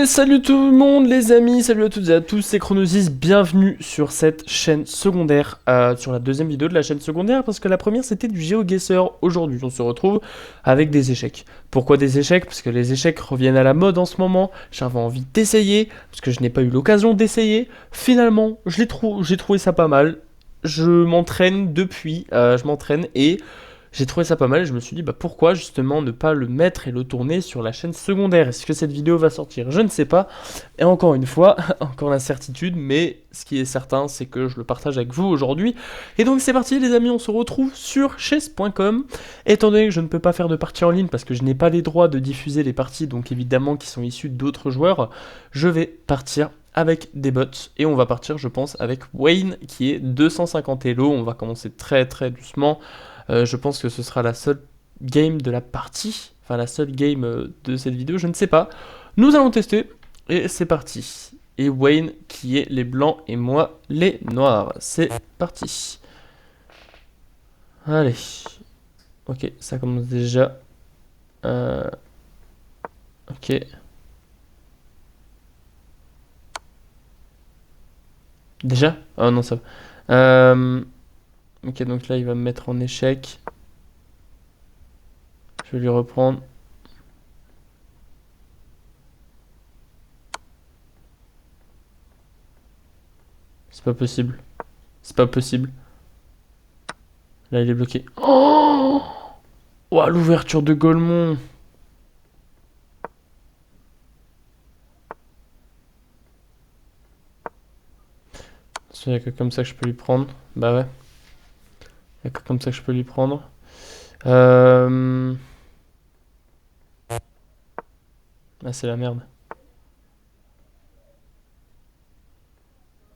Et salut tout le monde les amis, salut à toutes et à tous, c'est Chronosis, bienvenue sur cette chaîne secondaire, sur la deuxième vidéo de la chaîne secondaire, parce que la première c'était du GeoGuessr. Aujourd'hui on se retrouve avec des échecs. Pourquoi des échecs? Parce que les échecs reviennent à la mode en ce moment, j'avais envie d'essayer, parce que je n'ai pas eu l'occasion d'essayer. Finalement, j'ai trouvé ça pas mal, je m'entraîne depuis, je m'entraîne et... J'ai trouvé ça pas mal et je me suis dit pourquoi justement ne pas le mettre et le tourner sur la chaîne secondaire. Est-ce que cette vidéo va sortir? Je ne sais pas. Et encore une fois, encore l'incertitude, mais ce qui est certain c'est que je le partage avec vous aujourd'hui. Et donc c'est parti les amis, on se retrouve sur chess.com. Étant donné que je ne peux pas faire de parties en ligne parce que je n'ai pas les droits de diffuser les parties, donc évidemment qui sont issues d'autres joueurs, je vais partir avec des bots et on va partir je pense avec Wayne qui est 250 Elo. On va commencer très très doucement. Je pense que ce sera la seule game de la partie, enfin la seule game de cette vidéo, je ne sais pas. Nous allons tester et c'est parti. Et Wayne qui est les blancs et moi les noirs. C'est parti. Allez. Ok, ça commence déjà. Ok. Déjà? Oh non, ça va. Ok, donc là il va me mettre en échec. Je vais lui reprendre. C'est pas possible. C'est pas possible. Là, il est bloqué. Oh, oh l'ouverture de Golemont. Il n'y a que comme ça que je peux lui prendre. Bah ouais. Il n'y a que comme ça que je peux lui prendre. Ah, c'est la merde.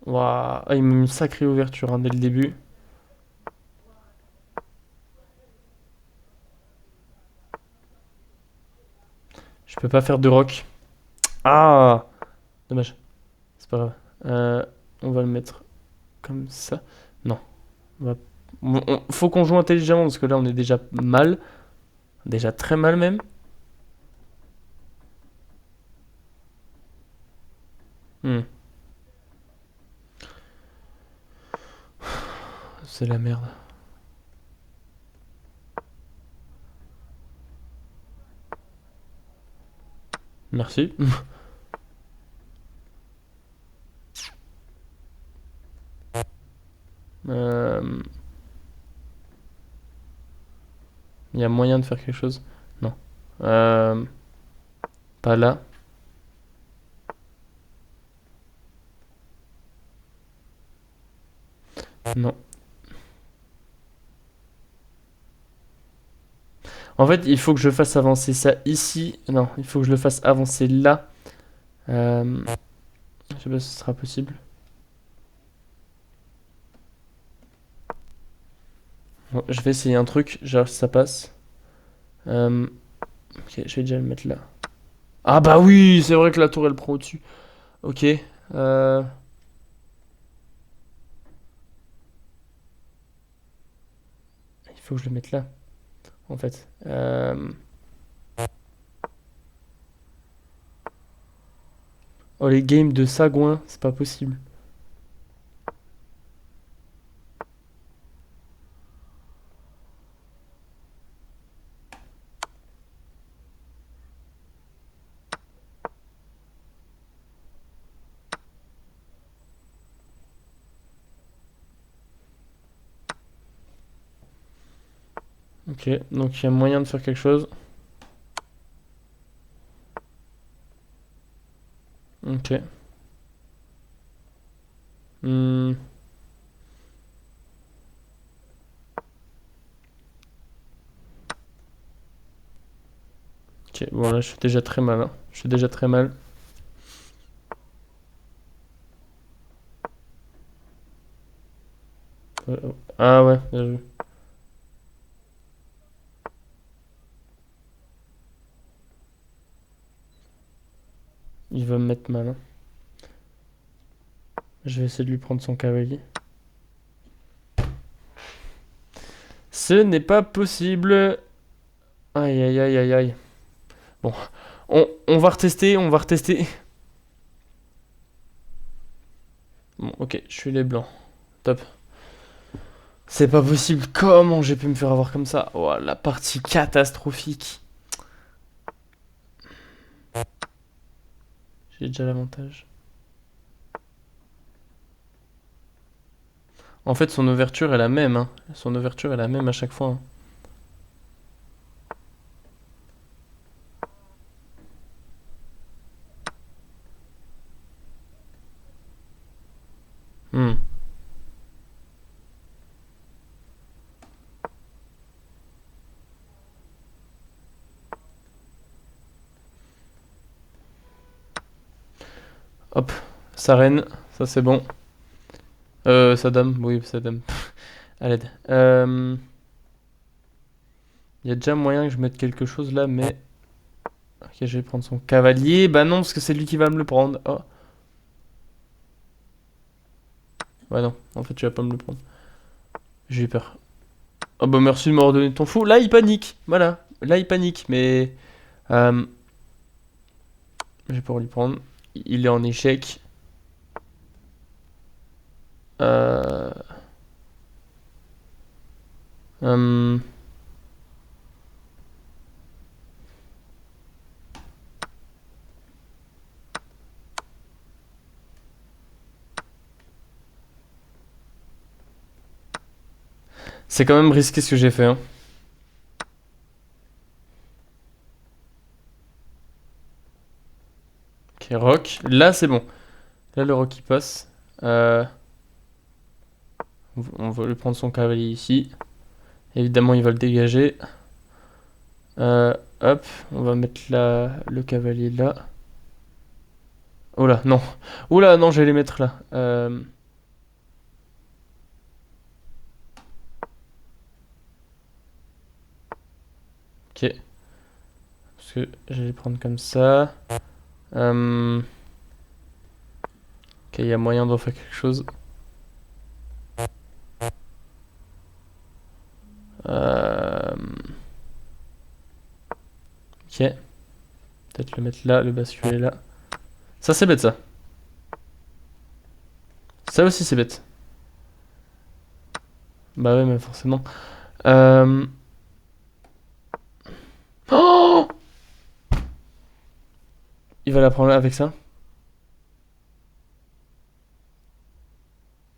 Waouh. Ah, il m'a mis une sacrée ouverture hein, dès le début. Je peux pas faire de rock. Ah, dommage. C'est pas grave. On va le mettre comme ça. Non. Faut qu'on joue intelligemment parce que là on est déjà mal. Déjà très mal même. Hmm. C'est la merde. Merci. Il y a moyen de faire quelque chose? Non. Pas là. Non. En fait, il faut que je fasse avancer ça ici. Non, il faut que je le fasse avancer là. Je sais pas si ce sera possible. Bon, je vais essayer un truc, genre si ça passe. Ok, je vais déjà le mettre là. Ah bah oui, c'est vrai que la tour elle prend au-dessus. Ok. Il faut que je le mette là, en fait. Oh, les games de Sagouin, c'est pas possible. Ok, donc il y a moyen de faire quelque chose. Ok. Hmm. Ok, bon là je suis déjà très mal. Hein. Je suis déjà très mal. Ah ouais, bien vu. Il va me mettre mal. Hein. Je vais essayer de lui prendre son cavalier. Ce n'est pas possible. Aïe aïe aïe aïe aïe. Bon, on va retester, on va retester. Bon, ok, je suis les blancs. Top. C'est pas possible. Comment j'ai pu me faire avoir comme ça? Oh, la partie catastrophique. J'ai déjà l'avantage. En fait, son ouverture est la même, hein. Son ouverture est la même à chaque fois, hein. Hmm. Hop, sa reine, ça c'est bon. Sa dame, oui, sa dame. À l'aide. Il y a déjà moyen que je mette quelque chose là, mais... Ok, je vais prendre son cavalier. Bah non, parce que c'est lui qui va me le prendre. Oh. Ouais, non, en fait, tu vas pas me le prendre. J'ai eu peur. Oh bah merci de m'avoir donné ton fou. Là, il panique. Voilà. Là, il panique, mais... Euh... Je vais pouvoir lui prendre. Il est en échec. Euh... hum, C'est quand même risqué ce que j'ai fait, hein. Ok, rock. Là, c'est bon. Là, le rock, il passe. Euh... On va lui prendre son cavalier ici. Évidemment, il va le dégager. Euh, Hop, on va mettre le cavalier là. Oh là, non. Oh là, non, j'allais les mettre là. Ok. Parce que j'allais prendre comme ça. Ok, il y a moyen d'en faire quelque chose. Euh, Ok. Peut-être le mettre là, le basculer là. Ça, c'est bête, ça. Ça aussi, c'est bête. Bah ouais, mais forcément. Euh... Oh, il va la prendre avec ça.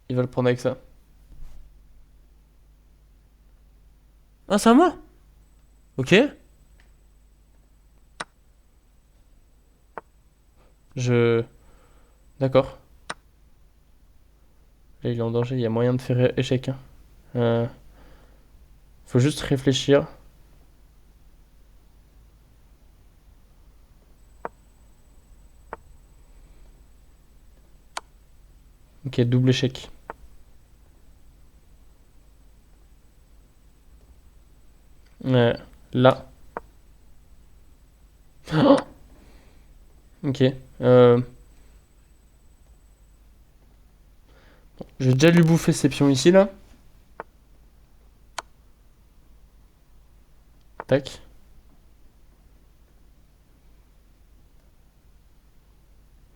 Il va le prendre avec ça. Ah, c'est à moi. Ok. Je... D'accord. Là, il est en danger. Il y a moyen de faire échec, hein. Euh, Faut juste réfléchir. Ok, double échec. Là. Oh, ok. Euh, je vais déjà lui bouffer ses pions ici, là. Tac.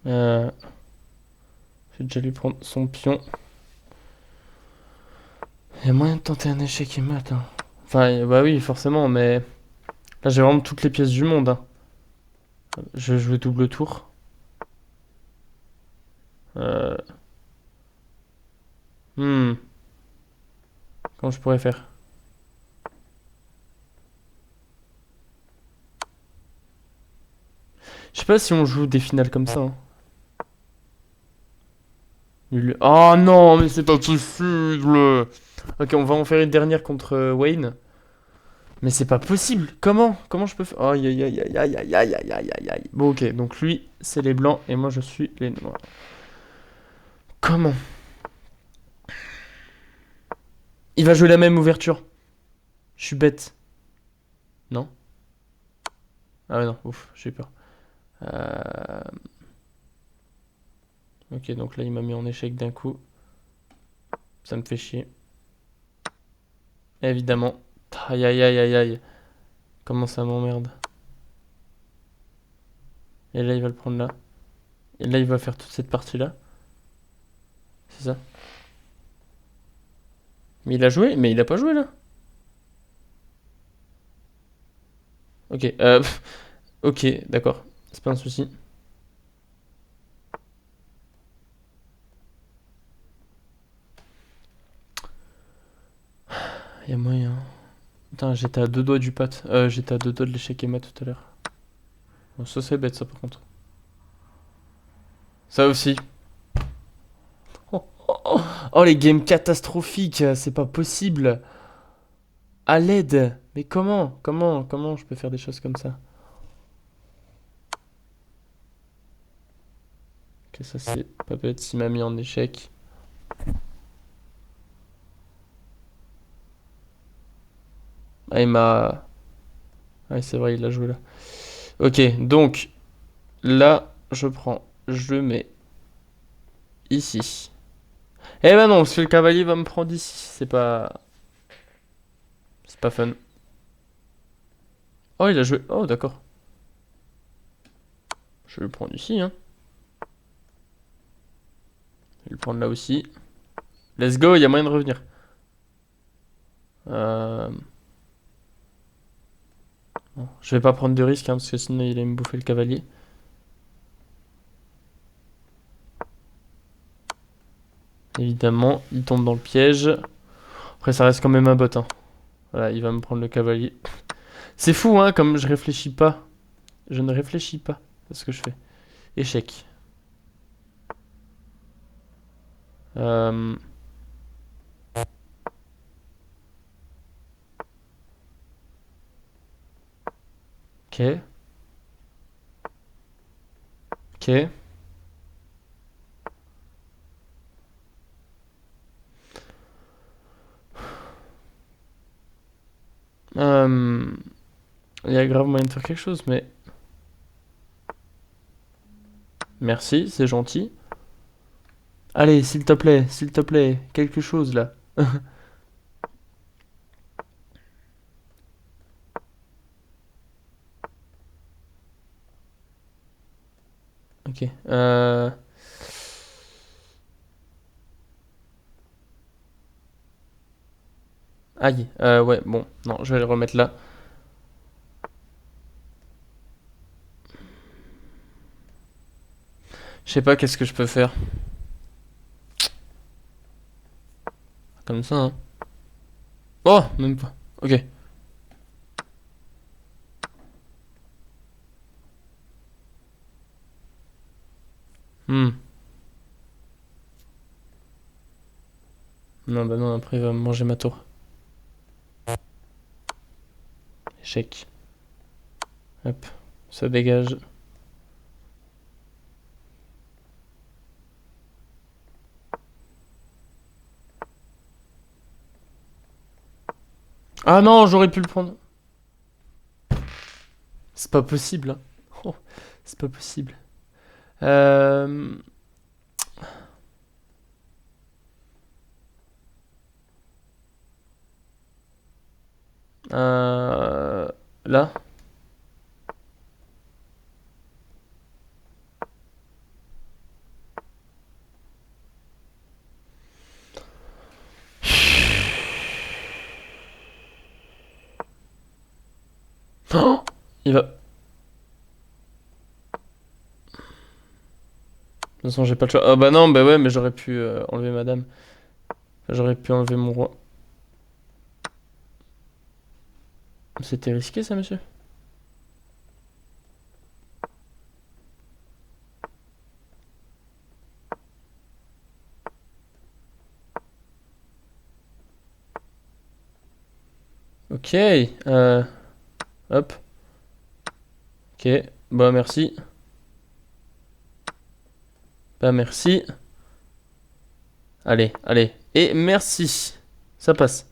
Euh, je vais déjà lui prendre son pion. Il y a moyen de tenter un échec et mat, hein. Enfin, bah oui, forcément, mais... Là, j'ai vraiment toutes les pièces du monde, hein. Je vais jouer double tour. Euh... Hmm. Comment je pourrais faire? Je sais pas si on joue des finales comme ça, hein. Oh non, mais c'est pas possible! Ok, on va en faire une dernière contre Wayne. Mais c'est pas possible! Comment je peux faire? Aïe aïe aïe aïe aïe aïe aïe aïe aïe aïe aïe. Bon, ok, donc lui, c'est les blancs et moi je suis les noirs. Comment? Il va jouer la même ouverture. Je suis bête. Non? Ah ouais, non, ouf, j'ai eu peur. Euh, Ok, donc là, il m'a mis en échec d'un coup. Ça me fait chier. Évidemment. Aïe aïe aïe aïe aïe. Comment ça m'emmerde. Et là, il va le prendre là. Et là, il va faire toute cette partie-là. C'est ça. Mais il a joué? Mais il a pas joué là. Ok, ok, d'accord. C'est pas un souci. Y a moyen. Putain, j'étais à deux doigts du pat. J'étais à deux doigts de l'échec Emma tout à l'heure. Bon, ça c'est bête ça par contre. Ça aussi. Oh, oh, oh. Oh, les games catastrophiques, c'est pas possible. À l'aide. Mais comment je peux faire des choses comme ça? Que ça c'est pas bête s'il m'a mis en échec. Ah, il m'a... Ouais, c'est vrai, il a joué là. Ok, donc, là, je prends, je le mets ici. Eh ben non, parce que le cavalier va me prendre ici. C'est pas... C'est pas fun. Oh, il a joué... Oh, d'accord. Je vais le prendre ici, hein. Je vais le prendre là aussi. Let's go, il y a moyen de revenir. Euh... Bon, je vais pas prendre de risque, hein, parce que sinon il allait me bouffer le cavalier. Évidemment, il tombe dans le piège. Après, ça reste quand même un bot, hein. Voilà, il va me prendre le cavalier. C'est fou, hein, comme je réfléchis pas. Je ne réfléchis pas à ce que je fais. Échec. Euh... Ok. Ok. Euh... Il y a grave moyen de faire quelque chose, mais... Merci, c'est gentil. Allez, s'il te plaît, quelque chose là. Ok. Aïe. Ouais, bon. Non, je vais le remettre là. Je sais pas qu'est-ce que je peux faire. Comme ça, hein. Oh, même pas. Ok. Hmm. Non, bah non, après il va me manger ma tour. Échec. Hop. Ça dégage. Ah non, j'aurais pu le prendre. C'est pas possible, hein. Oh, c'est pas possible. Euh... Là. Oh, il va... De toute façon, j'ai pas le choix. Ah bah non, bah ouais, mais j'aurais pu enlever madame. Enfin, j'aurais pu enlever mon roi. C'était risqué ça, monsieur? Ok. Hop. Ok. Bah merci. Bah merci. Allez, allez. Et merci. Ça passe.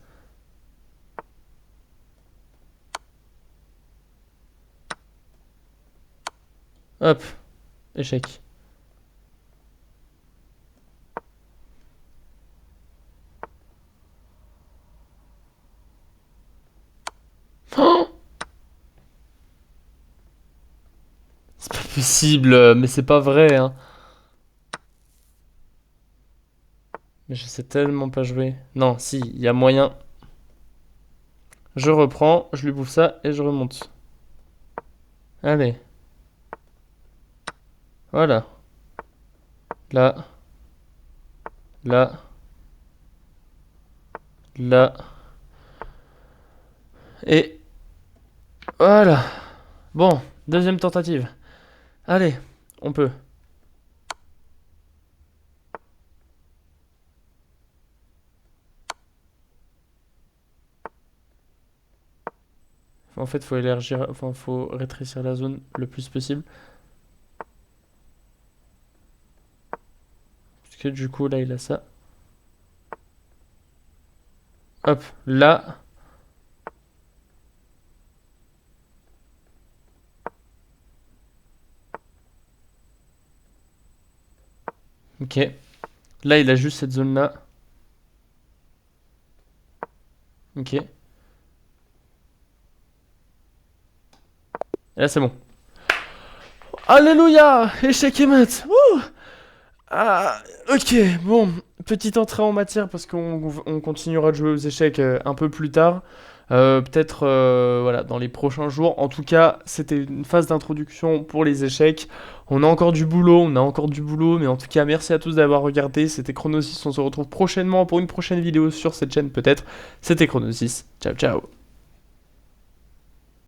Hop. Échec. Oh, c'est pas possible, mais c'est pas vrai, hein. Mais je sais tellement pas jouer. Non, si, il y a moyen. Je reprends, je lui bouffe ça et je remonte. Allez. Voilà. Là. Là. Là. Et voilà. Bon, deuxième tentative. Allez, on peut. En fait, faut élargir, enfin, faut rétrécir la zone le plus possible. Parce que du coup, là, il a ça. Hop, là. Ok. Là, il a juste cette zone-là. Ok. Et là, c'est bon. Alléluia! Échec et mat! Ouh. Ah, ok, bon, petite entrée en matière parce qu'on continuera de jouer aux échecs un peu plus tard. Peut-être voilà, dans les prochains jours. En tout cas, c'était une phase d'introduction pour les échecs. On a encore du boulot, mais en tout cas, merci à tous d'avoir regardé. C'était Chronosis, on se retrouve prochainement pour une prochaine vidéo sur cette chaîne peut-être. C'était Chronosis, ciao ciao.